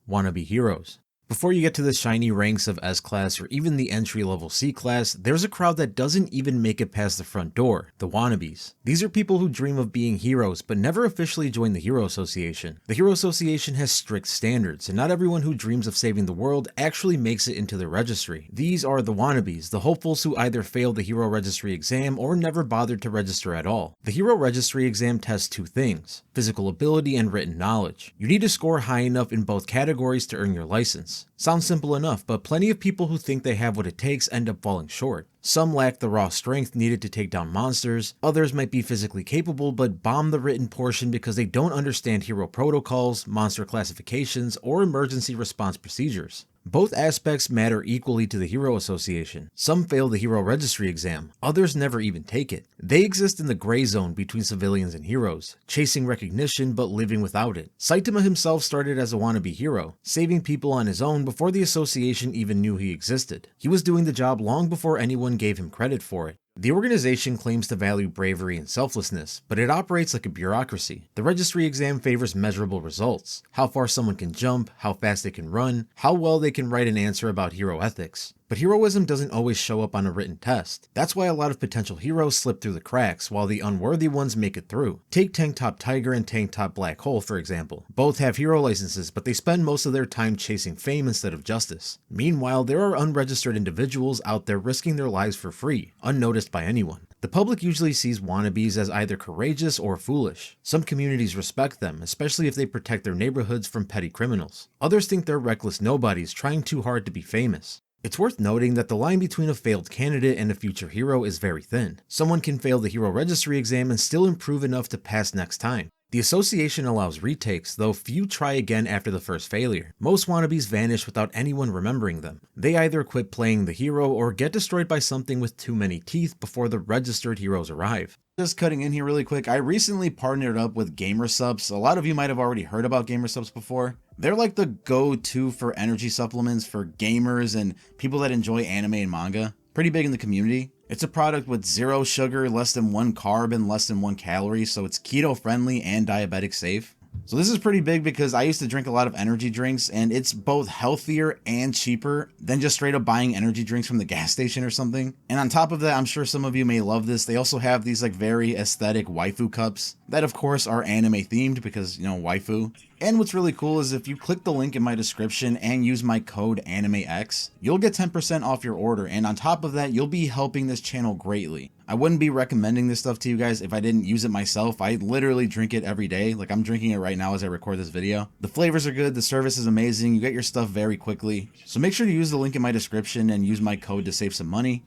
Wannabe heroes. Before you get to the shiny ranks of S-Class or even the entry-level C-Class, there's a crowd that doesn't even make it past the front door, the wannabes. These are people who dream of being heroes but never officially join the Hero Association. The Hero Association has strict standards, and not everyone who dreams of saving the world actually makes it into their registry. These are the wannabes, the hopefuls who either failed the Hero Registry exam or never bothered to register at all. The Hero Registry exam tests two things: physical ability and written knowledge. You need to score high enough in both categories to earn your license. Sounds simple enough, but plenty of people who think they have what it takes end up falling short. Some lack the raw strength needed to take down monsters, others might be physically capable but bomb the written portion because they don't understand hero protocols, monster classifications, or emergency response procedures. Both aspects matter equally to the Hero Association. Some fail the Hero Registry exam, others never even take it. They exist in the gray zone between civilians and heroes, chasing recognition but living without it. Saitama himself started as a wannabe hero, saving people on his own before the association even knew he existed. He was doing the job long before anyone gave him credit for it. The organization claims to value bravery and selflessness, but it operates like a bureaucracy. The registry exam favors measurable results: how far someone can jump, how fast they can run, how well they can write an answer about hero ethics. But heroism doesn't always show up on a written test. That's why a lot of potential heroes slip through the cracks, while the unworthy ones make it through. Take Tank Top Tiger and Tank Top Black Hole, for example. Both have hero licenses, but they spend most of their time chasing fame instead of justice. Meanwhile, there are unregistered individuals out there risking their lives for free, unnoticed by anyone. The public usually sees wannabes as either courageous or foolish. Some communities respect them, especially if they protect their neighborhoods from petty criminals. Others think they're reckless nobodies trying too hard to be famous. It's worth noting that the line between a failed candidate and a future hero is very thin. Someone can fail the Hero Registry exam and still improve enough to pass next time. The association allows retakes, though few try again after the first failure. Most wannabes vanish without anyone remembering them. They either quit playing the hero or get destroyed by something with too many teeth before the registered heroes arrive. Just cutting in here really quick, I recently partnered up with GamerSupps. A lot of you might have already heard about GamerSupps before. They're like the go-to for energy supplements for gamers and people that enjoy anime and manga. Pretty big in the community. It's a product with 0 sugar, less than 1 carb, and less than 1 calorie, so it's keto friendly and diabetic safe. So this is pretty big because I used to drink a lot of energy drinks, and it's both healthier and cheaper than just straight up buying energy drinks from the gas station or something. And on top of that, I'm sure some of you may love this, they also have these like very aesthetic waifu cups that of course are anime themed because, you know, waifu. And what's really cool is if you click the link in my description and use my code AnimeX, you'll get 10% off your order, and on top of that, you'll be helping this channel greatly. I wouldn't be recommending this stuff to you guys if I didn't use it myself. I literally drink it every day. Like, I'm drinking it right now as I record this video. The flavors are good, the service is amazing, you get your stuff very quickly. So make sure to use the link in my description and use my code to save some money.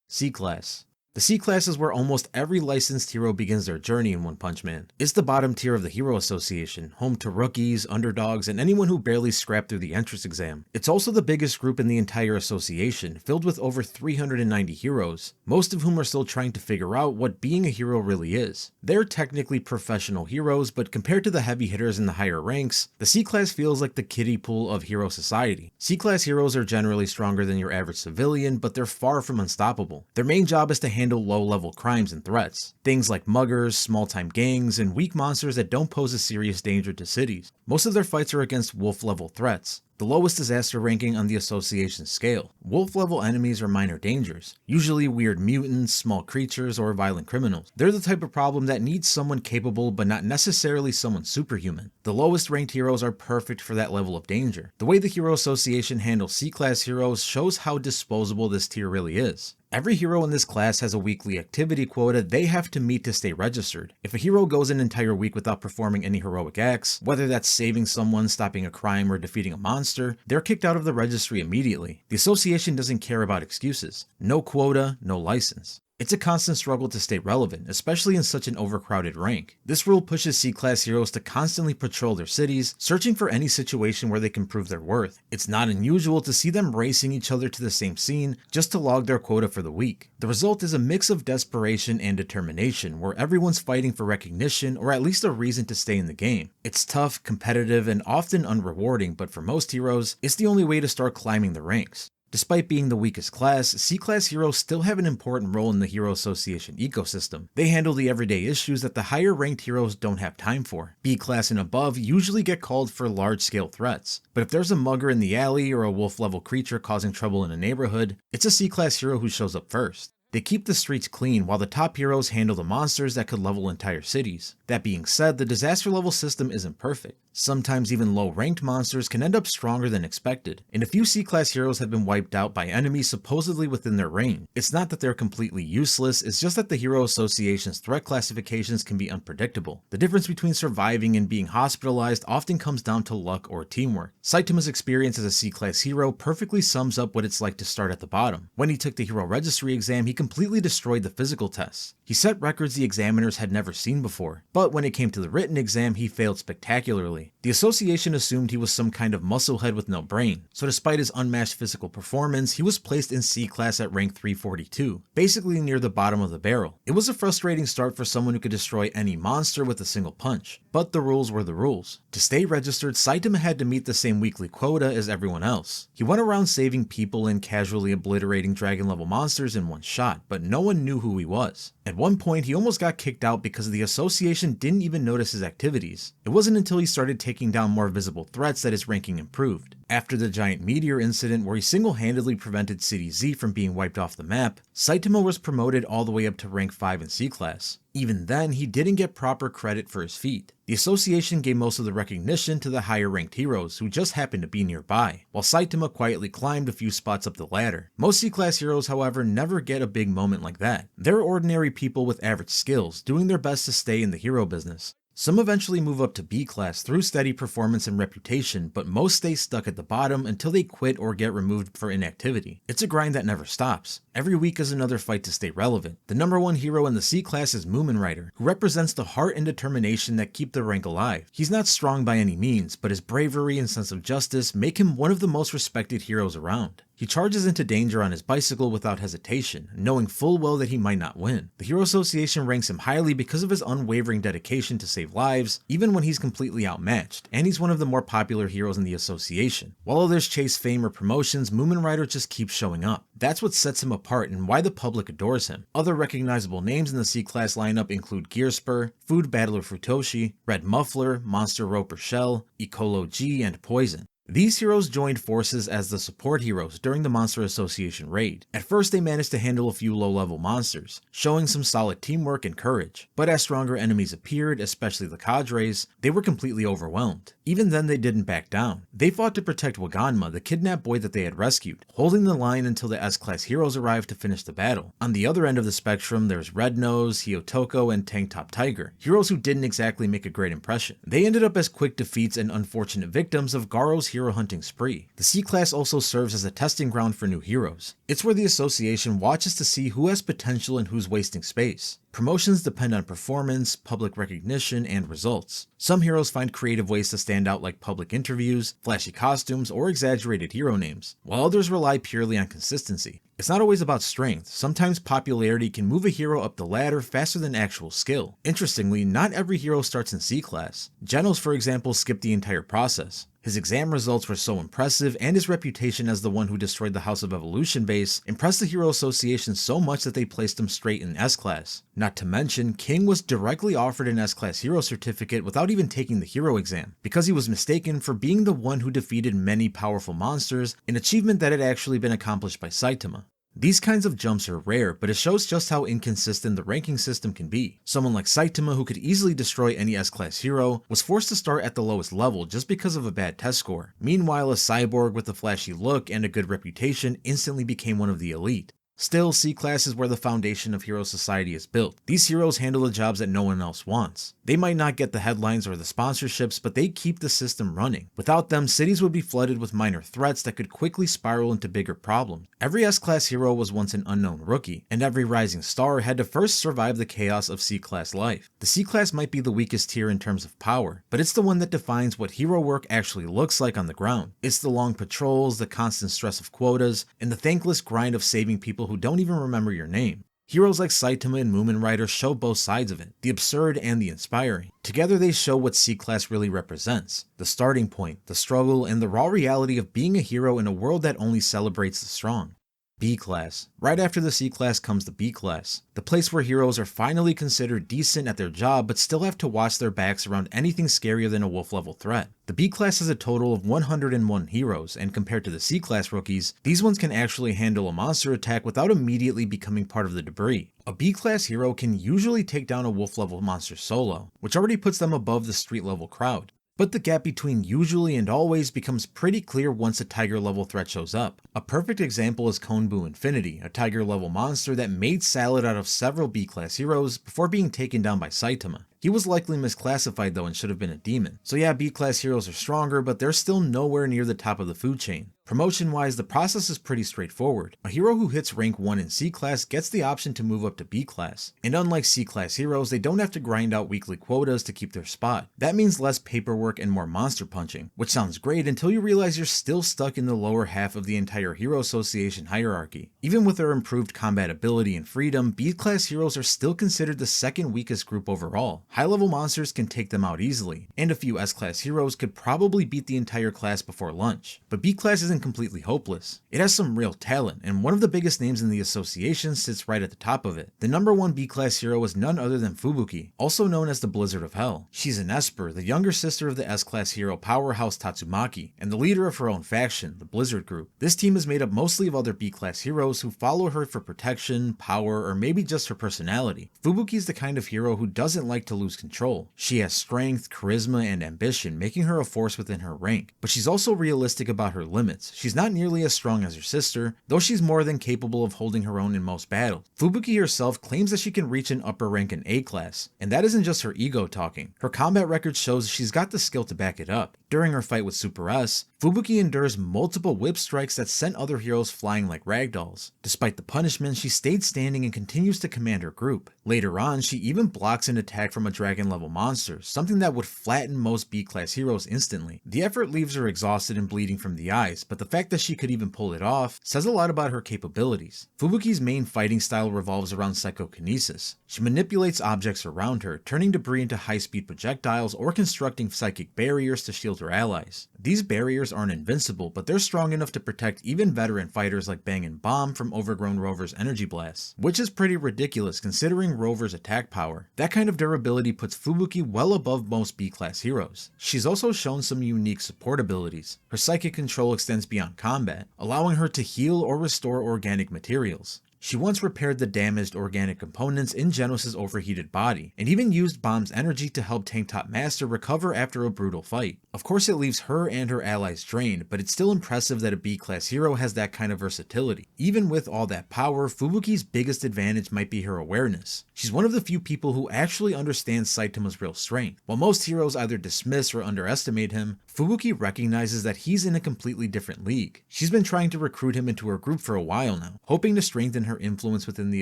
C-Class. The C-Class is where almost every licensed hero begins their journey in One Punch Man. It's the bottom tier of the Hero Association, home to rookies, underdogs, and anyone who barely scraped through the entrance exam. It's also the biggest group in the entire association, filled with over 390 heroes, most of whom are still trying to figure out what being a hero really is. They're technically professional heroes, but compared to the heavy hitters in the higher ranks, the C-Class feels like the kiddie pool of hero society. C-Class heroes are generally stronger than your average civilian, but they're far from unstoppable. Their main job is to handle low-level crimes and threats. Things like muggers, small-time gangs, and weak monsters that don't pose a serious danger to cities. Most of their fights are against wolf-level threats, the lowest disaster ranking on the association's scale. Wolf-level enemies are minor dangers, usually weird mutants, small creatures, or violent criminals. They're the type of problem that needs someone capable but not necessarily someone superhuman. The lowest ranked heroes are perfect for that level of danger. The way the Hero Association handles C-Class heroes shows how disposable this tier really is. Every hero in this class has a weekly activity quota they have to meet to stay registered. If a hero goes an entire week without performing any heroic acts, whether that's saving someone, stopping a crime, or defeating a monster, they're kicked out of the registry immediately. The association doesn't care about excuses. No quota, no license. It's a constant struggle to stay relevant, especially in such an overcrowded rank. This rule pushes C-Class heroes to constantly patrol their cities, searching for any situation where they can prove their worth. It's not unusual to see them racing each other to the same scene just to log their quota for the week. The result is a mix of desperation and determination, where everyone's fighting for recognition or at least a reason to stay in the game. It's tough, competitive, and often unrewarding, but for most heroes, it's the only way to start climbing the ranks. Despite being the weakest class, C-Class heroes still have an important role in the Hero Association ecosystem. They handle the everyday issues that the higher ranked heroes don't have time for. B-Class and above usually get called for large-scale threats, but if there's a mugger in the alley or a wolf-level creature causing trouble in a neighborhood, it's a C-Class hero who shows up first. They keep the streets clean while the top heroes handle the monsters that could level entire cities. That being said, the disaster level system isn't perfect. Sometimes even low-ranked monsters can end up stronger than expected, and a few C-Class heroes have been wiped out by enemies supposedly within their range. It's not that they're completely useless, it's just that the Hero Association's threat classifications can be unpredictable. The difference between surviving and being hospitalized often comes down to luck or teamwork. Saitama's experience as a C-Class hero perfectly sums up what it's like to start at the bottom. When he took the Hero Registry exam, he completely destroyed the physical tests. He set records the examiners had never seen before, but when it came to the written exam, he failed spectacularly. The association assumed he was some kind of musclehead with no brain, so despite his unmatched physical performance, he was placed in C-Class at rank 342, basically near the bottom of the barrel. It was a frustrating start for someone who could destroy any monster with a single punch, but the rules were the rules. To stay registered, Saitama had to meet the same weekly quota as everyone else. He went around saving people and casually obliterating dragon level monsters in one shot, but no one knew who he was. At one point, he almost got kicked out because the association didn't even notice his activities. It wasn't until he started taking down more visible threats that his ranking improved. After the giant meteor incident where he single-handedly prevented City Z from being wiped off the map, Saitama was promoted all the way up to rank 5 in C-Class. Even then, he didn't get proper credit for his feat. The association gave most of the recognition to the higher ranked heroes who just happened to be nearby, while Saitama quietly climbed a few spots up the ladder. Most C-Class heroes, however, never get a big moment like that. They're ordinary people with average skills, doing their best to stay in the hero business. Some eventually move up to B-Class through steady performance and reputation, but most stay stuck at the bottom until they quit or get removed for inactivity. It's a grind that never stops. Every week is another fight to stay relevant. The number one hero in the C-Class is Moomin Rider, who represents the heart and determination that keep the rank alive. He's not strong by any means, but his bravery and sense of justice make him one of the most respected heroes around. He charges into danger on his bicycle without hesitation, knowing full well that he might not win. The Hero Association ranks him highly because of his unwavering dedication to save lives, even when he's completely outmatched, and he's one of the more popular heroes in the association. While others chase fame or promotions, Moomin Rider just keeps showing up. That's what sets him apart and why the public adores him. Other recognizable names in the C-Class lineup include Gearspur, Food Battler Futoshi, Red Muffler, Monster Roper Shell, Ecolo G, and Poison. These heroes joined forces as the support heroes during the Monster Association raid. At first they managed to handle a few low-level monsters, showing some solid teamwork and courage, but as stronger enemies appeared, especially the cadres, they were completely overwhelmed. Even then they didn't back down. They fought to protect Waganma, the kidnapped boy that they had rescued, holding the line until the S-Class heroes arrived to finish the battle. On the other end of the spectrum, there's Red Nose, Hyotoko, and Tank Top Tiger, heroes who didn't exactly make a great impression. They ended up as quick defeats and unfortunate victims of Garo's hero hunting spree. The C-Class also serves as a testing ground for new heroes. It's where the association watches to see who has potential and who's wasting space. Promotions depend on performance, public recognition, and results. Some heroes find creative ways to stand out like public interviews, flashy costumes, or exaggerated hero names, while others rely purely on consistency. It's not always about strength. Sometimes popularity can move a hero up the ladder faster than actual skill. Interestingly, not every hero starts in C-Class. Genos, for example, skipped the entire process. His exam results were so impressive, and his reputation as the one who destroyed the House of Evolution base impressed the Hero Association so much that they placed him straight in S-Class. Not to mention, King was directly offered an S-Class hero certificate without even taking the hero exam, because he was mistaken for being the one who defeated many powerful monsters, an achievement that had actually been accomplished by Saitama. These kinds of jumps are rare, but it shows just how inconsistent the ranking system can be. Someone like Saitama, who could easily destroy any S-Class hero, was forced to start at the lowest level just because of a bad test score. Meanwhile, a cyborg with a flashy look and a good reputation instantly became one of the elite. Still, C-Class is where the foundation of Hero Society is built. These heroes handle the jobs that no one else wants. They might not get the headlines or the sponsorships, but they keep the system running. Without them, cities would be flooded with minor threats that could quickly spiral into bigger problems. Every S-Class hero was once an unknown rookie, and every rising star had to first survive the chaos of C-Class life. The C-Class might be the weakest tier in terms of power, but it's the one that defines what hero work actually looks like on the ground. It's the long patrols, the constant stress of quotas, and the thankless grind of saving people who don't even remember your name. Heroes like Saitama and Moomin Rider show both sides of it, the absurd and the inspiring. Together they show what C-Class really represents, the starting point, the struggle, and the raw reality of being a hero in a world that only celebrates the strong. B-Class. Right after the C-Class comes the B-Class, the place where heroes are finally considered decent at their job but still have to watch their backs around anything scarier than a wolf-level threat. The B-Class has a total of 101 heroes, and compared to the C-Class rookies, these ones can actually handle a monster attack without immediately becoming part of the debris. A B-Class hero can usually take down a wolf-level monster solo, which already puts them above the street-level crowd. But the gap between usually and always becomes pretty clear once a tiger level threat shows up. A perfect example is Konbu Infinity, a tiger level monster that made salad out of several B-Class heroes before being taken down by Saitama. He was likely misclassified though and should have been a demon. So yeah, B-Class heroes are stronger, but they're still nowhere near the top of the food chain. Promotion wise, the process is pretty straightforward. A hero who hits rank 1 in C-Class gets the option to move up to B-Class. And unlike C-Class heroes, they don't have to grind out weekly quotas to keep their spot. That means less paperwork and more monster punching, which sounds great until you realize you're still stuck in the lower half of the entire Hero Association hierarchy. Even with their improved combat ability and freedom, B-Class heroes are still considered the second weakest group overall. High-level monsters can take them out easily, and a few S-Class heroes could probably beat the entire class before lunch. But B-Class isn't completely hopeless. It has some real talent, and one of the biggest names in the association sits right at the top of it. The number 1 B-Class hero is none other than Fubuki, also known as the Blizzard of Hell. She's an Esper, the younger sister of the S-Class hero powerhouse Tatsumaki, and the leader of her own faction, the Blizzard Group. This team is made up mostly of other B-Class heroes who follow her for protection, power, or maybe just her personality. Fubuki's the kind of hero who doesn't like to lose control. She has strength, charisma, and ambition, making her a force within her rank. But she's also realistic about her limits. She's not nearly as strong as her sister, though she's more than capable of holding her own in most battles. Fubuki herself claims that she can reach an upper rank in A-Class, and that isn't just her ego talking. Her combat record shows she's got the skill to back it up. During her fight with Super S, Fubuki endures multiple whip strikes that sent other heroes flying like ragdolls. Despite the punishment, she stayed standing and continues to command her group. Later on, she even blocks an attack from a dragon level monster, something that would flatten most B-Class heroes instantly. The effort leaves her exhausted and bleeding from the eyes, but the fact that she could even pull it off says a lot about her capabilities. Fubuki's main fighting style revolves around psychokinesis. She manipulates objects around her, turning debris into high-speed projectiles or constructing psychic barriers to shield her allies. These barriers aren't invincible, but they're strong enough to protect even veteran fighters like Bang and Bomb from overgrown Rover's energy blasts, which is pretty ridiculous considering Rover's attack power. That kind of durability puts Fubuki well above most B-Class heroes. She's also shown some unique support abilities. Her psychic control extends beyond combat, allowing her to heal or restore organic materials. She once repaired the damaged organic components in Genos' overheated body, and even used Bomb's energy to help Tank Top Master recover after a brutal fight. Of course it leaves her and her allies drained, but it's still impressive that a B-Class hero has that kind of versatility. Even with all that power, Fubuki's biggest advantage might be her awareness. She's one of the few people who actually understands Saitama's real strength. While most heroes either dismiss or underestimate him, Fubuki recognizes that he's in a completely different league. She's been trying to recruit him into her group for a while now, hoping to strengthen her influence within the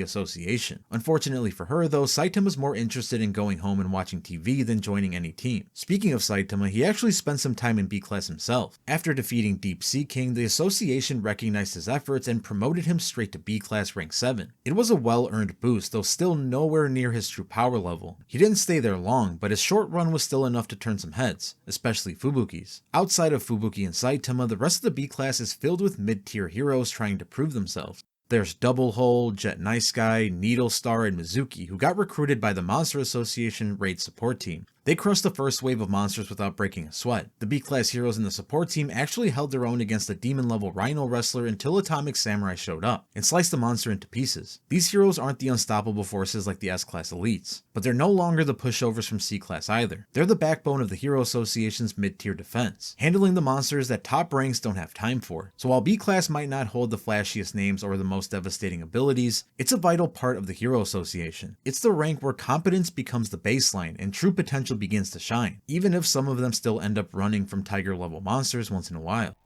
association. Unfortunately for her though, Saitama's more interested in going home and watching TV than joining any team. Speaking of Saitama, he actually spent some time in B-Class himself. After defeating Deep Sea King, the association recognized his efforts and promoted him straight to B-Class rank 7. It was a well-earned boost, though still nowhere near his true power level. He didn't stay there long, but his short run was still enough to turn some heads, especially Fubuki's. Outside of Fubuki and Saitama, the rest of the B-Class is filled with mid-tier heroes trying to prove themselves. There's Double Hole, Jet Nice Guy, Needle Star, and Mizuki, who got recruited by the Monster Association raid support team. They crushed the first wave of monsters without breaking a sweat. The B-Class heroes in the support team actually held their own against a demon-level Rhino wrestler until Atomic Samurai showed up and sliced the monster into pieces. These heroes aren't the unstoppable forces like the S-Class elites, but they're no longer the pushovers from C-Class either. They're the backbone of the Hero Association's mid-tier defense, handling the monsters that top ranks don't have time for. So while B-Class might not hold the flashiest names or the most devastating abilities, it's a vital part of the Hero Association. It's the rank where competence becomes the baseline and true potential begins to shine, even if some of them still end up running from tiger level monsters once in a while.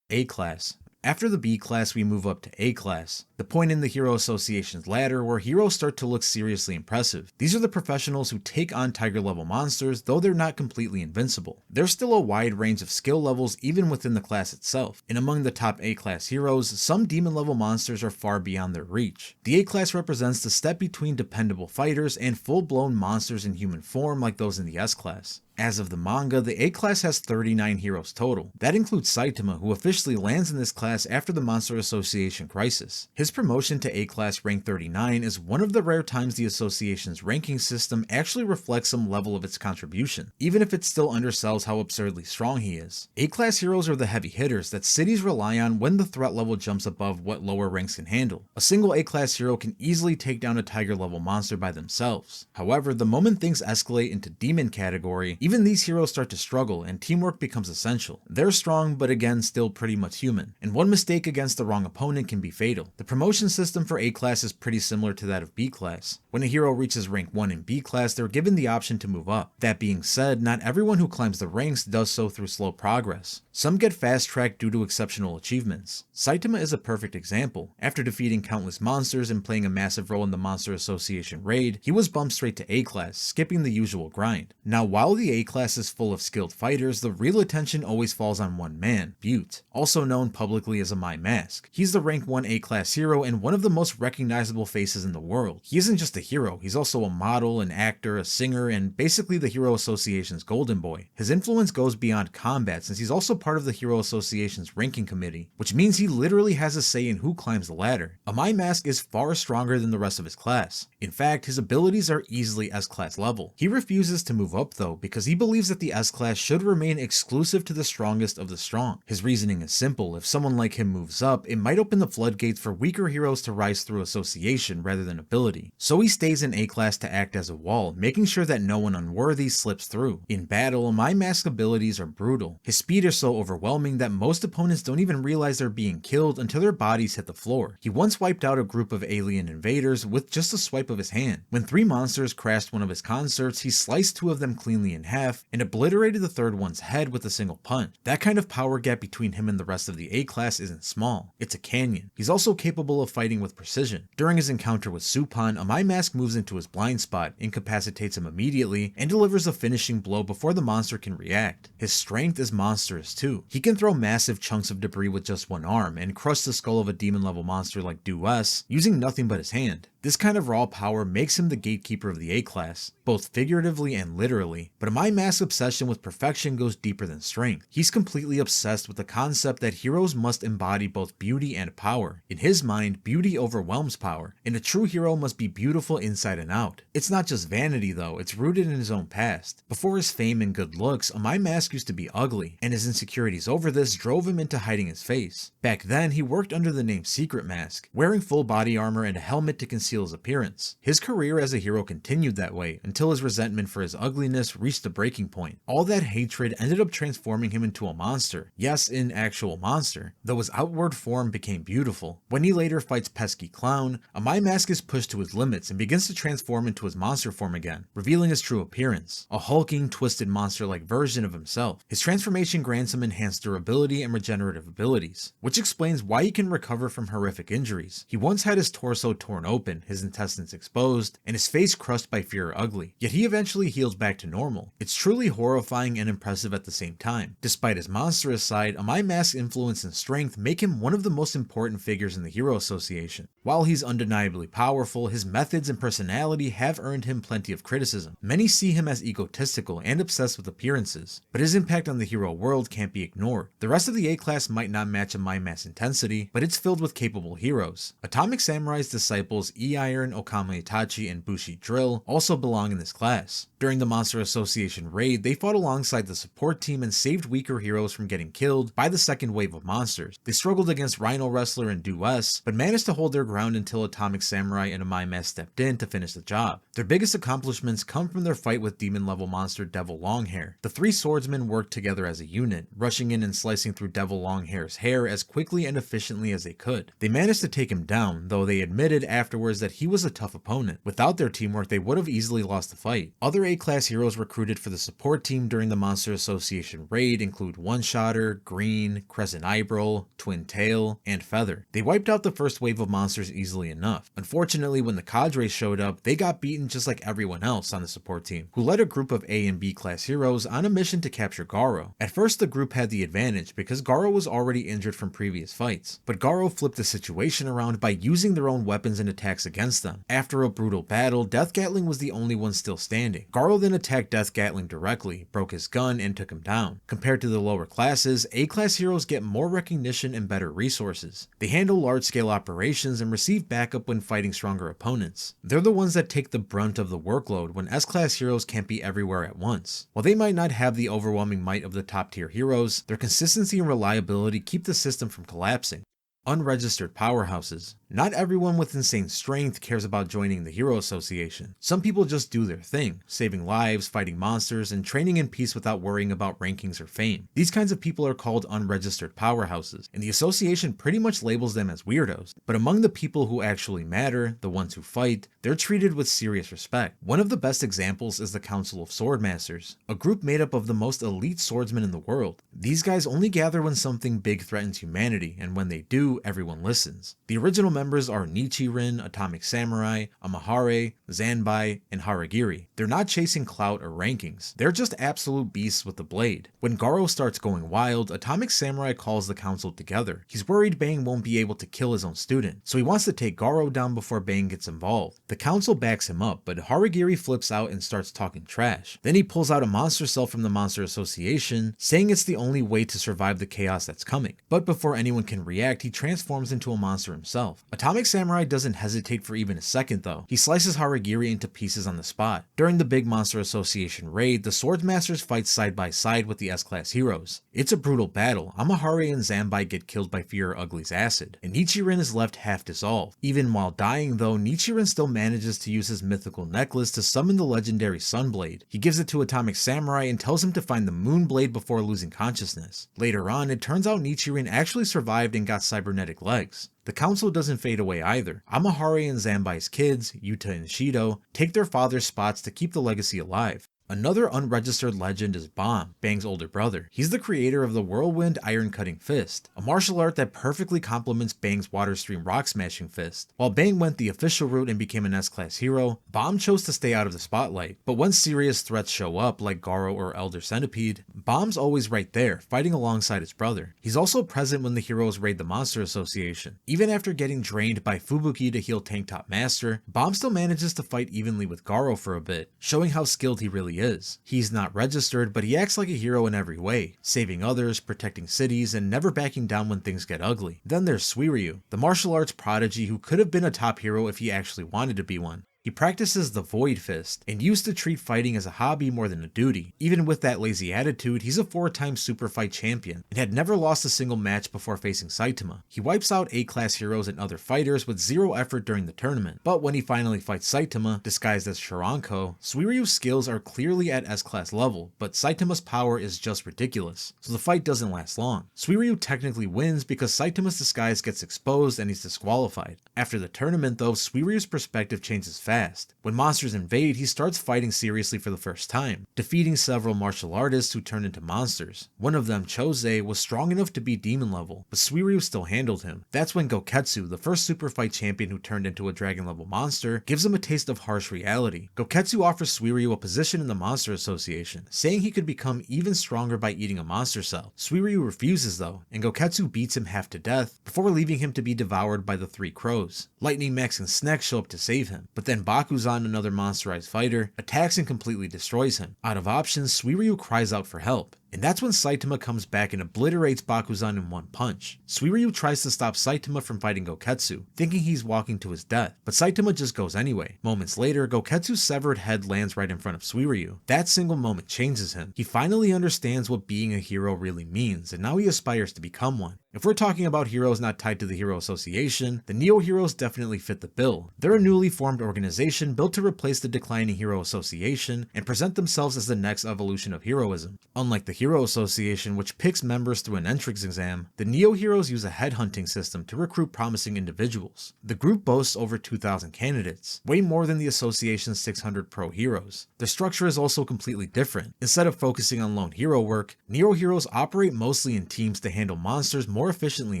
A-Class. After the B class, we move up to A class, the point in the Hero Association's ladder where heroes start to look seriously impressive. These are the professionals who take on tiger level monsters, though they're not completely invincible. There's still a wide range of skill levels even within the class itself, and among the top A class heroes, some demon level monsters are far beyond their reach. The A class represents the step between dependable fighters and full-blown monsters in human form like those in the S class. As of the manga, the A class has 39 heroes total. That includes Saitama, who officially lands in this class after the Monster Association crisis. His promotion to A class rank 39 is one of the rare times the association's ranking system actually reflects some level of its contribution, even if it still undersells how absurdly strong he is. A class heroes are the heavy hitters that cities rely on when the threat level jumps above what lower ranks can handle. A single A class hero can easily take down a tiger level monster by themselves. However, the moment things escalate into demon category, even these heroes start to struggle and teamwork becomes essential. They're strong, but again still pretty much human, and one mistake against the wrong opponent can be fatal. The promotion system for A class is pretty similar to that of B class. When a hero reaches rank 1 in B class, they're given the option to move up. That being said, not everyone who climbs the ranks does so through slow progress. Some get fast-tracked due to exceptional achievements. Saitama is a perfect example. After defeating countless monsters and playing a massive role in the Monster Association raid, he was bumped straight to A class, skipping the usual grind. Now, while the A class is full of skilled fighters, the real attention always falls on one man, Butte, also known publicly as Amai Mask. He's the rank 1 A class hero and one of the most recognizable faces in the world. He isn't just a hero, he's also a model, an actor, a singer, and basically the Hero Association's golden boy. His influence goes beyond combat since he's also part of the Hero Association's ranking committee, which means he literally has a say in who climbs the ladder. Amai Mask is far stronger than the rest of his class. In fact, his abilities are easily S-class level. He refuses to move up though because he believes that the S-class should remain exclusive to the strongest of the strong. His reasoning is simple: if someone like him moves up, it might open the floodgates for weaker heroes to rise through association rather than ability. So he stays in A class to act as a wall, making sure that no one unworthy slips through. In battle, Amai Mask's abilities are brutal. His speed is so overwhelming that most opponents don't even realize they're being killed until their bodies hit the floor. He once wiped out a group of alien invaders with just a swipe of his hand. When 3 monsters crashed one of his concerts, he sliced 2 of them cleanly in half and obliterated the third one's head with a single punch. That kind of power gap between him and the rest of the A class isn't small, it's a canyon. He's also capable of fighting with precision. During his encounter with Supan, Amai Mask moves into his blind spot, incapacitates him immediately, and delivers a finishing blow before the monster can react. His strength is monstrous too. He can throw massive chunks of debris with just one arm and crush the skull of a demon level monster like Dues using nothing but his hand. This kind of raw power makes him the gatekeeper of the A class, both figuratively and literally, but Amai Mask's obsession with perfection goes deeper than strength. He's completely obsessed with the concept that heroes must embody both beauty and power. In his mind, beauty overwhelms power, and a true hero must be beautiful inside and out. It's not just vanity though, it's rooted in his own past. Before his fame and good looks, Amai Mask used to be ugly, and his insecurities over this drove him into hiding his face. Back then, he worked under the name Secret Mask, wearing full body armor and a helmet to conceal his appearance. His career as a hero continued that way until his resentment for his ugliness reached a breaking point. All that hatred ended up transforming him into a monster. Yes, an actual monster, though his outward form became beautiful. When he later fights Pesky Clown, Amai Mask is pushed to his limits and begins to transform into his monster form again, revealing his true appearance, a hulking, twisted monster-like version of himself. His transformation grants him enhanced durability and regenerative abilities, which explains why he can recover from horrific injuries. He once had his torso torn open, his intestines exposed, and his face crushed by Fear Ugly, yet he eventually heals back to normal. It's truly horrifying and impressive at the same time. Despite his monstrous side, Amai Mask's influence and strength make him one of the most important figures in the Hero Association. While he's undeniably powerful, his methods and personality have earned him plenty of criticism. Many see him as egotistical and obsessed with appearances, but his impact on the hero world can't be ignored. The rest of the A class might not match Amai Mask's intensity, but it's filled with capable heroes. Atomic Samurai's disciples E-Iron, Okama Itachi, and Bushi Drill also belong in this class. During the Monster Association raid, they fought alongside the support team and saved weaker heroes from getting killed by the second wave of monsters. They struggled against Rhino Wrestler and Dues, but managed to hold their ground until Atomic Samurai and Amai Mask stepped in to finish the job. Their biggest accomplishments come from their fight with demon level monster Devil Longhair. The 3 swordsmen worked together as a unit, rushing in and slicing through Devil Longhair's hair as quickly and efficiently as they could. They managed to take him down, though they admitted afterwards that he was a tough opponent. Without their teamwork, they would have easily lost the fight. Other A-class heroes recruited for the support team during the Monster Association raid include One-Shotter, Green, Crescent Eyebrow, Twin Tail, and Feather. They wiped out the first wave of monsters easily enough. Unfortunately, when the cadres showed up, they got beaten just like everyone else on the support team, who led a group of A and B class heroes on a mission to capture Garo. At first, the group had the advantage because Garo was already injured from previous fights, but Garo flipped the situation around by using their own weapons and attacks against them. After a brutal battle, Death Gatling was the only one still standing. Garo then attacked Death Gatling directly, broke his gun, and took him down. Compared to the lower classes, A-class heroes get more recognition and better resources. They handle large-scale operations and receive backup when fighting stronger opponents. They're the ones that take the brunt of the workload when S-class heroes can't be everywhere at once. While they might not have the overwhelming might of the top-tier heroes, their consistency and reliability keep the system from collapsing. Unregistered powerhouses. Not everyone with insane strength cares about joining the Hero Association. Some people just do their thing, saving lives, fighting monsters, and training in peace without worrying about rankings or fame. These kinds of people are called unregistered powerhouses, and the association pretty much labels them as weirdos. But among the people who actually matter, the ones who fight, they're treated with serious respect. One of the best examples is the Council of Swordmasters, a group made up of the most elite swordsmen in the world. These guys only gather when something big threatens humanity, and when they do, everyone listens. The original members are Nichirin, Atomic Samurai, Amahare, Zanbai, and Haragiri. They're not chasing clout or rankings, they're just absolute beasts with the blade. When Garo starts going wild, Atomic Samurai calls the council together. He's worried Bang won't be able to kill his own student, so he wants to take Garo down before Bang gets involved. The council backs him up, but Haragiri flips out and starts talking trash. Then he pulls out a monster cell from the Monster Association, saying it's the only way to survive the chaos that's coming. But before anyone can react, he transforms into a monster himself. Atomic Samurai doesn't hesitate for even a second though. He slices Haragiri into pieces on the spot. During the big Monster Association raid, the Swordsmasters fight side by side with the S-class heroes. It's a brutal battle. Amahare and Zanbai get killed by Fear Ugly's acid, and Nichirin is left half dissolved. Even while dying though, Nichirin still manages to use his mythical necklace to summon the legendary Sunblade. He gives it to Atomic Samurai and tells him to find the Moonblade before losing consciousness. Later on, it turns out Nichirin actually survived and got cybernetic legs. The council doesn't fade away either. Amahare and Zanbai's kids, Yuta and Shido, take their father's spots to keep the legacy alive. Another unregistered legend is Bomb, Bang's older brother. He's the creator of the Whirlwind Iron Cutting Fist, a martial art that perfectly complements Bang's Water Stream Rock Smashing Fist. While Bang went the official route and became an S-class hero, Bomb chose to stay out of the spotlight. But when serious threats show up, like Garo or Elder Centipede, Bomb's always right there, fighting alongside his brother. He's also present when the heroes raid the Monster Association. Even after getting drained by Fubuki to heal Tank Top Master, Bomb still manages to fight evenly with Garo for a bit, showing how skilled he really is. He's not registered, but he acts like a hero in every way, saving others, protecting cities, and never backing down when things get ugly. Then there's Suiryu, the martial arts prodigy who could have been a top hero if he actually wanted to be one. He practices the Void Fist, and used to treat fighting as a hobby more than a duty. Even with that lazy attitude, he's a 4-time Super Fight champion, and had never lost a single match before facing Saitama. He wipes out A-class heroes and other fighters with zero effort during the tournament, but when he finally fights Saitama, disguised as Sharanko, Suiryu's skills are clearly at S-class level, but Saitama's power is just ridiculous, so the fight doesn't last long. Suiryu technically wins because Saitama's disguise gets exposed and he's disqualified. After the tournament though, Suiryu's perspective changes fast. When monsters invade, he starts fighting seriously for the first time, defeating several martial artists who turned into monsters. One of them, Chose, was strong enough to be demon level, but Suiryu still handled him. That's when Goketsu, the first Super Fight champion who turned into a dragon level monster, gives him a taste of harsh reality. Goketsu offers Suiryu a position in the Monster Association, saying he could become even stronger by eating a monster cell. Suiryu refuses though, and Goketsu beats him half to death before leaving him to be devoured by the 3 crows. Lightning Max and Snek show up to save him, but then Bakuzan, another monsterized fighter, attacks and completely destroys him. Out of options, Suiryu cries out for help. And that's when Saitama comes back and obliterates Bakuzan in one punch. Suiryu tries to stop Saitama from fighting Goketsu, thinking he's walking to his death, but Saitama just goes anyway. Moments later, Goketsu's severed head lands right in front of Suiryu. That single moment changes him. He finally understands what being a hero really means, and now he aspires to become one. If we're talking about heroes not tied to the Hero Association, the Neo Heroes definitely fit the bill. They're a newly formed organization built to replace the declining Hero Association and present themselves as the next evolution of heroism. Unlike the Hero Association, which picks members through an entrance exam, the Neo Heroes use a headhunting system to recruit promising individuals. The group boasts over 2,000 candidates, way more than the Association's 600 pro heroes. Their structure is also completely different. Instead of focusing on lone hero work, Neo Heroes operate mostly in teams to handle monsters more efficiently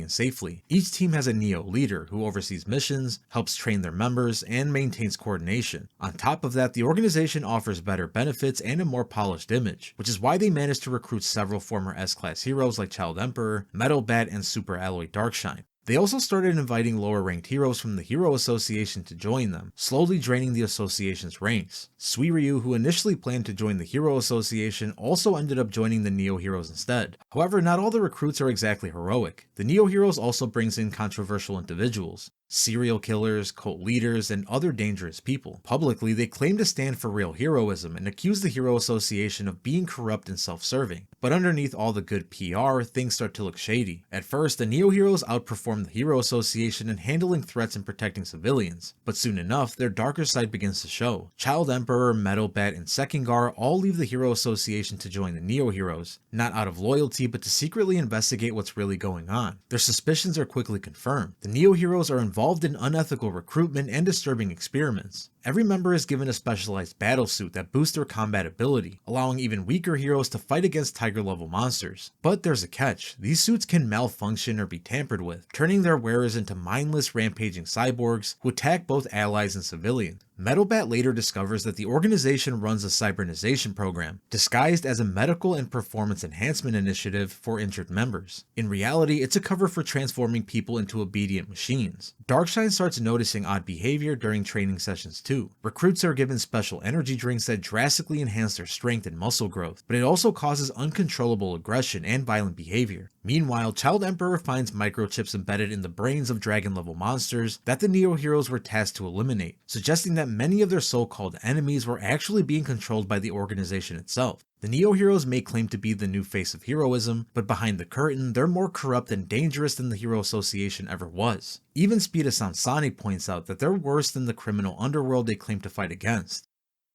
and safely. Each team has a Neo leader who oversees missions, helps train their members, and maintains coordination. On top of that, the organization offers better benefits and a more polished image, which is why they managed to recruit several former S-Class heroes like Child Emperor, Metal Bat, and Super Alloy Darkshine. They also started inviting lower ranked heroes from the Hero Association to join them, slowly draining the association's ranks. Suiryu, who initially planned to join the Hero Association, also ended up joining the Neo Heroes instead. However, not all the recruits are exactly heroic. The Neo Heroes also brings in controversial individuals, serial killers, cult leaders, and other dangerous people. Publicly, they claim to stand for real heroism and accuse the Hero Association of being corrupt and self-serving. But underneath all the good PR, things start to look shady. At first, the Neo Heroes outperform the Hero Association in handling threats and protecting civilians, but soon enough, their darker side begins to show. Child Emperor, Metal Bat, and Sekingar all leave the Hero Association to join the Neo Heroes, not out of loyalty, but to secretly investigate what's really going on. Their suspicions are quickly confirmed. The Neo Heroes are involved in unethical recruitment and disturbing experiments. Every member is given a specialized battle suit that boosts their combat ability, allowing even weaker heroes to fight against Tiger level monsters. But there's a catch. These suits can malfunction or be tampered with, turning their wearers into mindless rampaging cyborgs who attack both allies and civilians. Metal Bat later discovers that the organization runs a cybernization program, disguised as a medical and performance enhancement initiative for injured members. In reality, it's a cover for transforming people into obedient machines. Darkshine starts noticing odd behavior during training sessions too. Recruits are given special energy drinks that drastically enhance their strength and muscle growth, but it also causes uncontrollable aggression and violent behavior. Meanwhile, Child Emperor finds microchips embedded in the brains of dragon level monsters that the Neo Heroes were tasked to eliminate, suggesting that many of their so-called enemies were actually being controlled by the organization itself. The Neo Heroes may claim to be the new face of heroism, but behind the curtain, they're more corrupt and dangerous than the Hero Association ever was. Even Speeda Sound Sonic points out that they're worse than the criminal underworld they claim to fight against.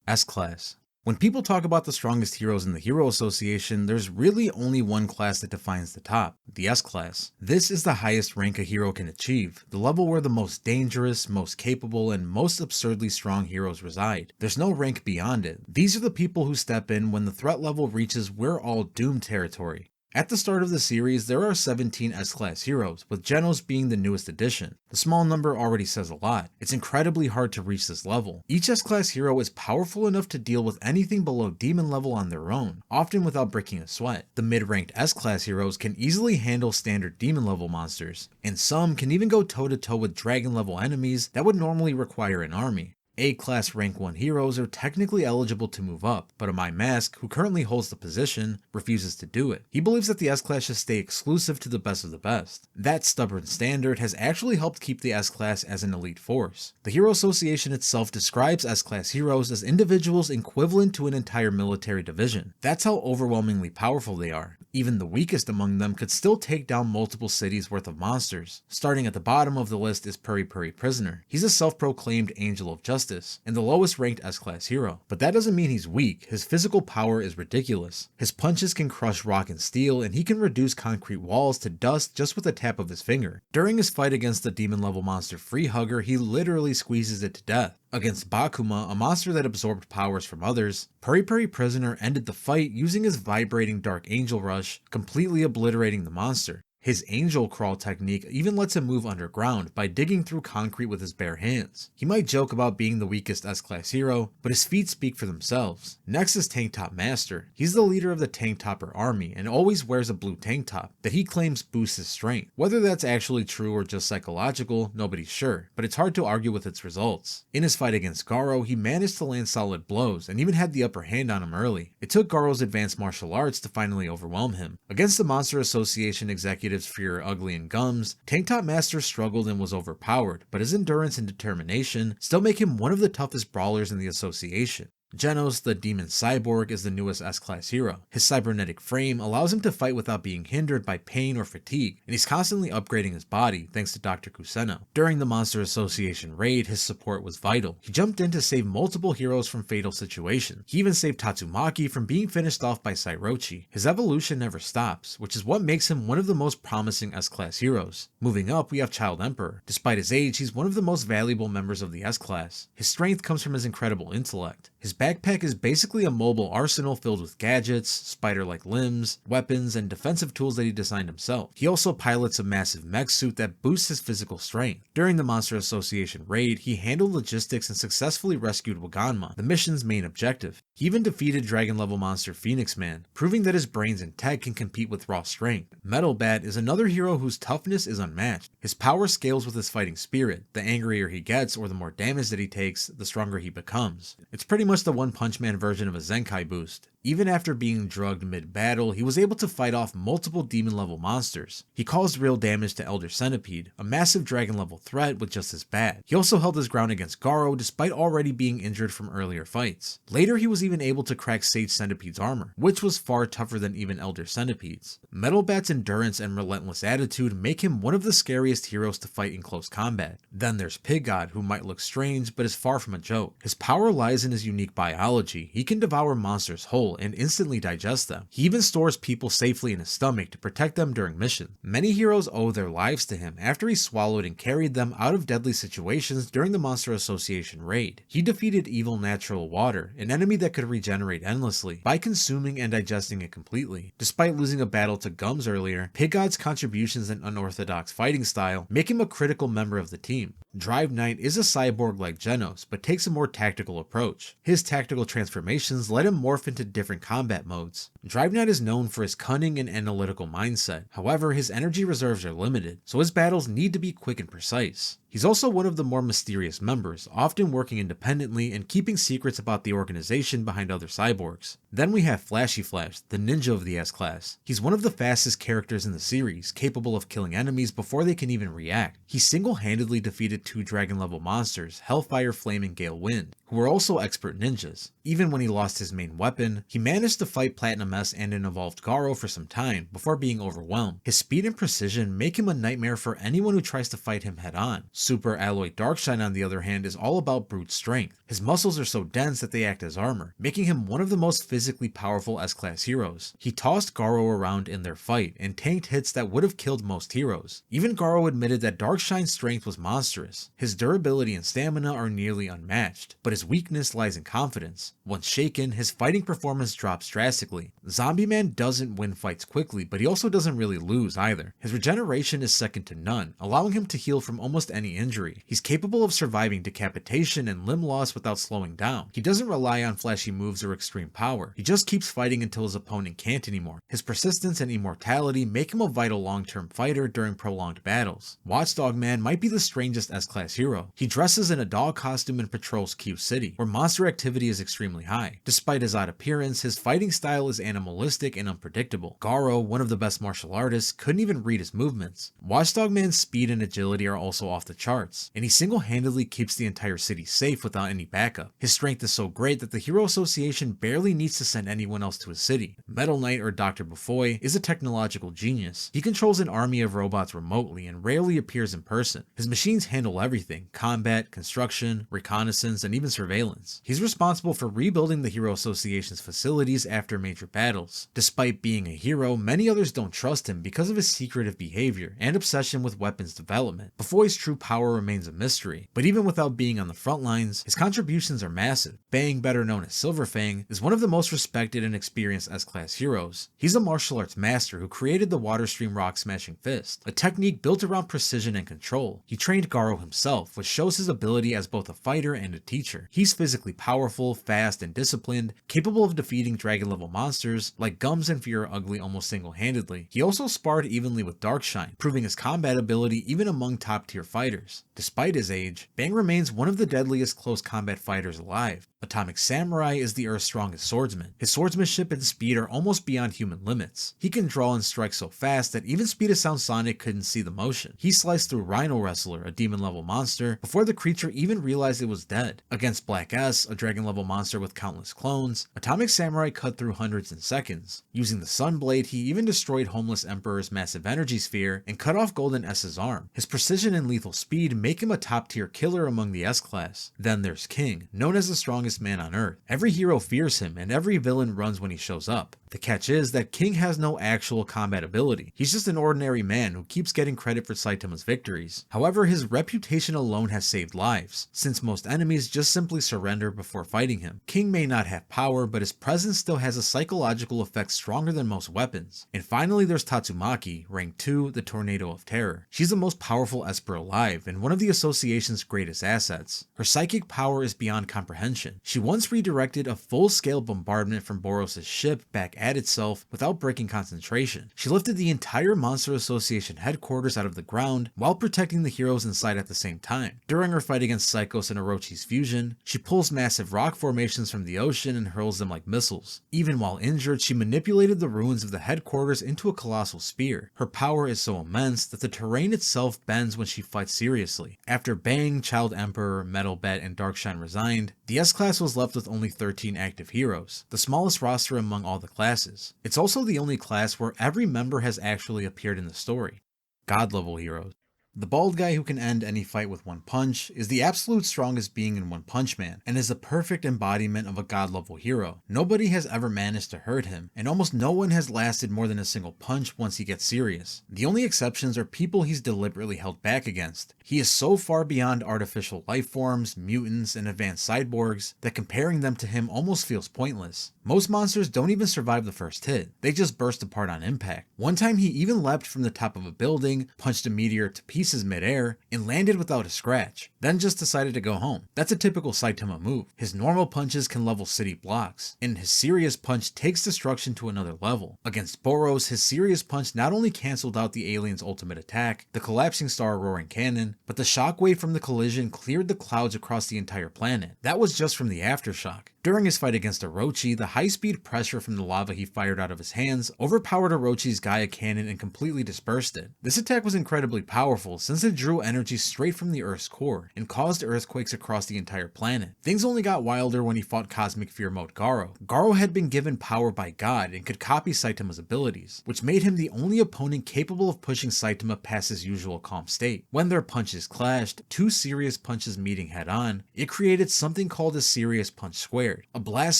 S-Class. When people talk about the strongest heroes in the Hero Association, there's really only one class that defines the top, the S-Class. This is the highest rank a hero can achieve, the level where the most dangerous, most capable, and most absurdly strong heroes reside. There's no rank beyond it. These are the people who step in when the threat level reaches "we're all doomed" territory. At the start of the series, there are 17 S-Class heroes, with Genos being the newest addition. The small number already says a lot. It's incredibly hard to reach this level. Each S-Class hero is powerful enough to deal with anything below demon level on their own, often without breaking a sweat. The mid-ranked S-Class heroes can easily handle standard demon level monsters, and some can even go toe-to-toe with dragon level enemies that would normally require an army. A-Class rank 1 heroes are technically eligible to move up, but Amai Mask, who currently holds the position, refuses to do it. He believes that the S-Class should stay exclusive to the best of the best. That stubborn standard has actually helped keep the S-Class as an elite force. The Hero Association itself describes S-Class heroes as individuals equivalent to an entire military division. That's how overwhelmingly powerful they are. Even the weakest among them could still take down multiple cities worth of monsters. Starting at the bottom of the list is Puri Puri Prisoner. He's a self-proclaimed angel of justice, and the lowest ranked S-Class hero. But that doesn't mean he's weak. His physical power is ridiculous. His punches can crush rock and steel, and he can reduce concrete walls to dust just with a tap of his finger. During his fight against the demon level monster Freehugger, he literally squeezes it to death. Against Bakuma, a monster that absorbed powers from others, Puri Puri Prisoner ended the fight using his vibrating Dark Angel Rush, completely obliterating the monster. His angel crawl technique even lets him move underground by digging through concrete with his bare hands. He might joke about being the weakest S-Class hero, but his feats speak for themselves. Next is Tank Top Master. He's the leader of the Tank Topper army and always wears a blue tank top that he claims boosts his strength. Whether that's actually true or just psychological, nobody's sure, but it's hard to argue with its results. In his fight against Garo, he managed to land solid blows and even had the upper hand on him early. It took Garo's advanced martial arts to finally overwhelm him. Against the Monster Association executives Fear, Ugly, and Gums, Tank Top Master struggled and was overpowered, but his endurance and determination still make him one of the toughest brawlers in the association. Genos, the demon cyborg, is the newest S-Class hero. His cybernetic frame allows him to fight without being hindered by pain or fatigue, and he's constantly upgrading his body thanks to Dr. Kuseno. During the Monster Association raid, his support was vital. He jumped in to save multiple heroes from fatal situations. He even saved Tatsumaki from being finished off by Sairochi. His evolution never stops, which is what makes him one of the most promising S-Class heroes. Moving up, we have Child Emperor. Despite his age, he's one of the most valuable members of the S-Class. His strength comes from his incredible intellect. His backpack is basically a mobile arsenal filled with gadgets, spider-like limbs, weapons, and defensive tools that he designed himself. He also pilots a massive mech suit that boosts his physical strength. During the Monster Association raid, he handled logistics and successfully rescued Waganma, the mission's main objective. He even defeated dragon-level monster Phoenix Man, proving that his brains and tech can compete with raw strength. Metal Bat is another hero whose toughness is unmatched. His power scales with his fighting spirit. The angrier he gets, or the more damage that he takes, the stronger he becomes. It's pretty much the One Punch Man version of a Zenkai boost. Even after being drugged mid-battle, he was able to fight off multiple demon-level monsters. He caused real damage to Elder Centipede, a massive dragon-level threat with just his bat. He also held his ground against Garo despite already being injured from earlier fights. Later, he was even able to crack Sage Centipede's armor, which was far tougher than even Elder Centipede's. Metal Bat's endurance and relentless attitude make him one of the scariest heroes to fight in close combat. Then there's Pig God, who might look strange but is far from a joke. His power lies in his unique biology. He can devour monsters whole and instantly digest them. He even stores people safely in his stomach to protect them during missions. Many heroes owe their lives to him after he swallowed and carried them out of deadly situations during the Monster Association raid. He defeated Evil Natural Water, an enemy that could regenerate endlessly, by consuming and digesting it completely. Despite losing a battle to Gums earlier, Pig God's contributions and unorthodox fighting style make him a critical member of the team. Drive Knight is a cyborg like Genos, but takes a more tactical approach. His tactical transformations let him morph into different combat modes. Drive Knight is known for his cunning and analytical mindset. However, his energy reserves are limited, so his battles need to be quick and precise. He's also one of the more mysterious members, often working independently and keeping secrets about the organization behind other cyborgs. Then we have Flashy Flash, the ninja of the S-Class. He's one of the fastest characters in the series, capable of killing enemies before they can even react. He single-handedly defeated 2 dragon-level monsters, Hellfire Flame and Gale Wind, who were also expert ninjas. Even when he lost his main weapon, he managed to fight Platinum S and an evolved Garo for some time, before being overwhelmed. His speed and precision make him a nightmare for anyone who tries to fight him head-on. Super Alloy Darkshine, on the other hand, is all about brute strength. His muscles are so dense that they act as armor, making him one of the most physically powerful S-Class heroes. He tossed Garo around in their fight, and tanked hits that would have killed most heroes. Even Garo admitted that Darkshine's strength was monstrous. His durability and stamina are nearly unmatched, but his weakness lies in confidence. Once shaken, his fighting performance drops drastically. Zombie Man doesn't win fights quickly, but he also doesn't really lose either. His regeneration is second to none, allowing him to heal from almost any injury. He's capable of surviving decapitation and limb loss without slowing down. He doesn't rely on flashy moves or extreme power. He just keeps fighting until his opponent can't anymore. His persistence and immortality make him a vital long-term fighter during prolonged battles. Watchdog Man might be the strangest S-Class hero. He dresses in a dog costume and patrols Q City, where monster activity is extremely high. Despite his odd appearance, his fighting style is animalistic and unpredictable. Garo, one of the best martial artists, couldn't even read his movements. Watchdog Man's speed and agility are also off the charts, and he single-handedly keeps the entire city safe without any backup. His strength is so great that the Hero Association barely needs to send anyone else to his city. Metal Knight, or Dr. Bufoy, is a technological genius. He controls an army of robots remotely and rarely appears in person. His machines handle everything: combat, construction, reconnaissance, and even surveillance. He's responsible for rebuilding the Hero Association's facilities after major battles. Despite being a hero, many others don't trust him because of his secretive behavior and obsession with weapons development. Bufoy's true power remains a mystery, but even without being on the front lines, his contributions are massive. Bang, better known as Silverfang, is one of the most respected and experienced S-Class heroes. He's a martial arts master who created the Water Stream Rock Smashing Fist, a technique built around precision and control. He trained Garo himself, which shows his ability as both a fighter and a teacher. He's physically powerful, fast, and disciplined, capable of defeating dragon-level monsters like Gums and Fear Ugly almost single-handedly. He also sparred evenly with Darkshine, proving his combat ability even among top-tier fighters. Despite his age, Bang remains one of the deadliest close combat fighters alive. Atomic Samurai is the Earth's strongest swordsman. His swordsmanship and speed are almost beyond human limits. He can draw and strike so fast that even Speed of Sound Sonic couldn't see the motion. He sliced through Rhino Wrestler, a demon level monster, before the creature even realized it was dead. Against Black S, a dragon level monster with countless clones, Atomic Samurai cut through hundreds in seconds. Using the Sunblade, he even destroyed Homeless Emperor's massive energy sphere and cut off Golden S's arm. His precision and lethal speed make him a top tier killer among the S-Class. Then there's King, known as the strongest man on Earth. Every hero fears him and every villain runs when he shows up. The catch is that King has no actual combat ability. He's just an ordinary man who keeps getting credit for Saitama's victories. However, his reputation alone has saved lives, since most enemies just simply surrender before fighting him. King may not have power, but his presence still has a psychological effect stronger than most weapons. And finally there's Tatsumaki, rank 2, the Tornado of Terror. She's the most powerful Esper alive, and one of the association's greatest assets. Her psychic power is beyond comprehension. She once redirected a full-scale bombardment from Boros' ship back at itself without breaking concentration. She lifted the entire Monster Association headquarters out of the ground while protecting the heroes inside at the same time. During her fight against Psychos and Orochi's fusion, she pulls massive rock formations from the ocean and hurls them like missiles. Even while injured, she manipulated the ruins of the headquarters into a colossal spear. Her power is so immense that the terrain itself bends when she fights seriously. After Bang, Child Emperor, Metal Bet, and Darkshine resigned, the S-Class was left with only 13 active heroes, the smallest roster among all the classes. It's also the only class where every member has actually appeared in the story. God level heroes. The bald guy who can end any fight with one punch is the absolute strongest being in One Punch Man, and is the perfect embodiment of a god level hero. Nobody has ever managed to hurt him, and almost no one has lasted more than a single punch once he gets serious. The only exceptions are people he's deliberately held back against. He is so far beyond artificial life forms, mutants, and advanced cyborgs that comparing them to him almost feels pointless. Most monsters don't even survive the first hit, they just burst apart on impact. One time he even leapt from the top of a building, punched a meteor to pieces midair, and landed without a scratch, then just decided to go home. That's a typical Saitama move. His normal punches can level city blocks, and his serious punch takes destruction to another level. Against Boros, his serious punch not only cancelled out the alien's ultimate attack, the collapsing star roaring cannon, but the shockwave from the collision cleared the clouds across the entire planet. That was just from the aftershock. During his fight against Orochi, the high-speed pressure from the lava he fired out of his hands overpowered Orochi's Gaia cannon and completely dispersed it. This attack was incredibly powerful since it drew energy straight from the Earth's core and caused earthquakes across the entire planet. Things only got wilder when he fought Cosmic Fear Mode Garo. Garo had been given power by God and could copy Saitama's abilities, which made him the only opponent capable of pushing Saitama past his usual calm state. When their punches clashed, two serious punches meeting head-on, it created something called a Serious Punch Squared, a blast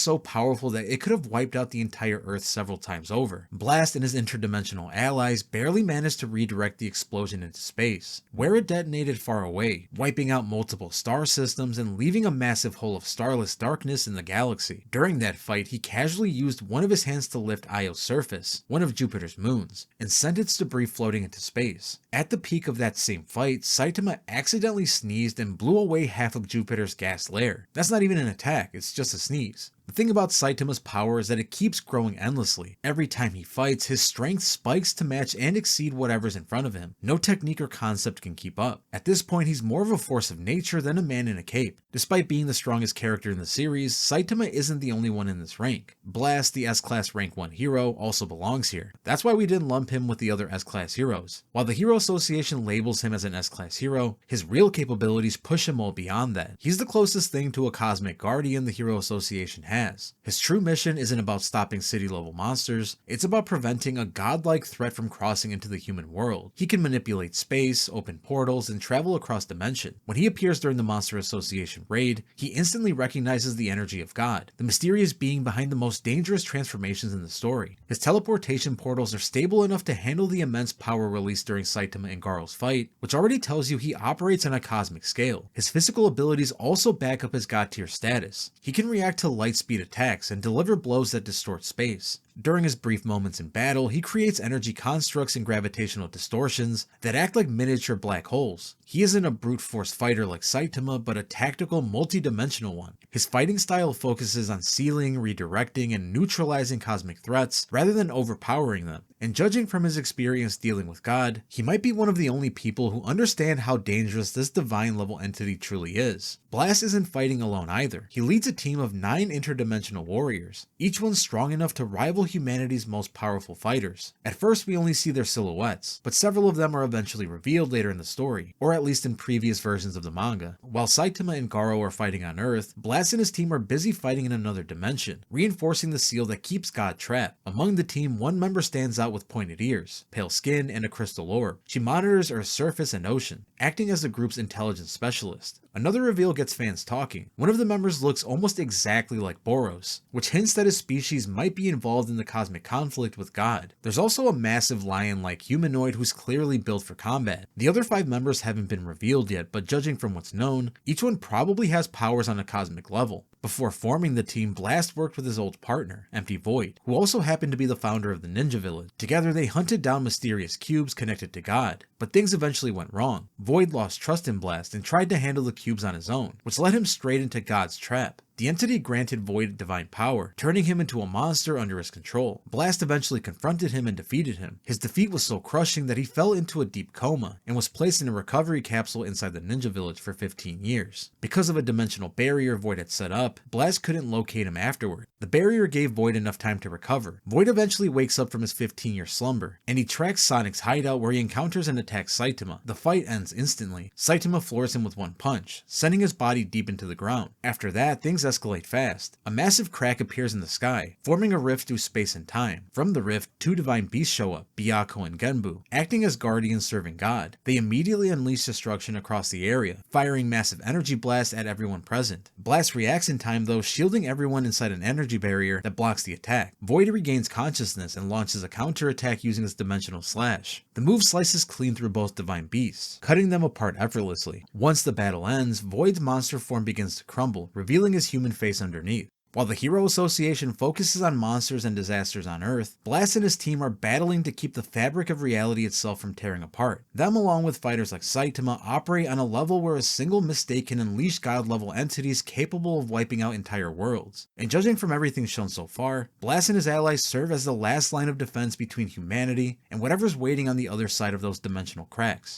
so powerful that it could have wiped out the entire Earth several times over. Blast and his interdimensional allies barely managed to redirect the explosion into space, where it detonated far away, wiping out multiple star systems and leaving a massive hole of starless darkness in the galaxy. During that fight, he casually used one of his hands to lift Io's surface, one of Jupiter's moons, and sent its debris floating into space. At the peak of that same fight, Saitama accidentally sneezed and blew away half of Jupiter's gas layer. That's not even an attack, it's just a sneeze. The thing about Saitama's power is that it keeps growing endlessly. Every time he fights, his strength spikes to match and exceed whatever's in front of him. No technique or concept can keep up. At this point, he's more of a force of nature than a man in a cape. Despite being the strongest character in the series, Saitama isn't the only one in this rank. Blast, the S-Class rank 1 hero, also belongs here. That's why we didn't lump him with the other S-Class heroes. While the Hero Association labels him as an S-Class hero, his real capabilities push him well beyond that. He's the closest thing to a Cosmic Guardian the Hero Association has. His true mission isn't about stopping city-level monsters, it's about preventing a godlike threat from crossing into the human world. He can manipulate space, open portals, and travel across dimension. When he appears during the Monster Association raid, he instantly recognizes the energy of God, the mysterious being behind the most dangerous transformations in the story. His teleportation portals are stable enough to handle the immense power released during Saitama and Garo's fight, which already tells you he operates on a cosmic scale. His physical abilities also back up his god tier status. He can react to light speed attacks and deliver blows that distort space. During his brief moments in battle, he creates energy constructs and gravitational distortions that act like miniature black holes. He isn't a brute force fighter like Saitama, but a tactical, multi-dimensional one. His fighting style focuses on sealing, redirecting, and neutralizing cosmic threats rather than overpowering them. and judging from his experience dealing with God, he might be one of the only people who understand how dangerous this divine level entity truly is. Blast isn't fighting alone either. He leads a team of 9 interdimensional warriors, each one strong enough to rival humanity's most powerful fighters. At first we only see their silhouettes, but several of them are eventually revealed later in the story, or at least in previous versions of the manga. While Saitama and Garo are fighting on Earth, Blast and his team are busy fighting in another dimension, reinforcing the seal that keeps God trapped. Among the team, one member stands out with pointed ears, pale skin, and a crystal orb. She monitors Earth's surface and ocean, acting as the group's intelligence specialist. Another reveal gets fans talking. One of the members looks almost exactly like Boros, which hints that his species might be involved in the cosmic conflict with God. There's also a massive lion-like humanoid who's clearly built for combat. The other 5 members haven't been revealed yet, but judging from what's known, each one probably has powers on a cosmic level. Before forming the team, Blast worked with his old partner, Empty Void, who also happened to be the founder of the Ninja Village. Together they hunted down mysterious cubes connected to God, but things eventually went wrong. Void lost trust in Blast and tried to handle the cubes on his own, which led him straight into God's trap. The entity granted Void divine power, turning him into a monster under his control. Blast eventually confronted him and defeated him. His defeat was so crushing that he fell into a deep coma and was placed in a recovery capsule inside the Ninja Village for 15 years. Because of a dimensional barrier Void had set up, Blast couldn't locate him afterward. The barrier gave Void enough time to recover. Void eventually wakes up from his 15-year slumber, and he tracks Sonic's hideout where he encounters and attacks Saitama. The fight ends instantly. Saitama floors him with one punch, sending his body deep into the ground. After that, things escalate fast. A massive crack appears in the sky, forming a rift through space and time. From the rift, 2 divine beasts show up, Byakuya and Genbu, acting as guardians serving God. They immediately unleash destruction across the area, firing massive energy blasts at everyone present. Blast reacts in time though, shielding everyone inside an energy barrier that blocks the attack. Void regains consciousness and launches a counter-attack using his dimensional slash. The move slices clean through both divine beasts, cutting them apart effortlessly. Once the battle ends, Void's monster form begins to crumble, revealing his human face underneath. While the Hero Association focuses on monsters and disasters on Earth, Blast and his team are battling to keep the fabric of reality itself from tearing apart. Them, along with fighters like Saitama, operate on a level where a single mistake can unleash God-level entities capable of wiping out entire worlds. And judging from everything shown so far, Blast and his allies serve as the last line of defense between humanity and whatever's waiting on the other side of those dimensional cracks.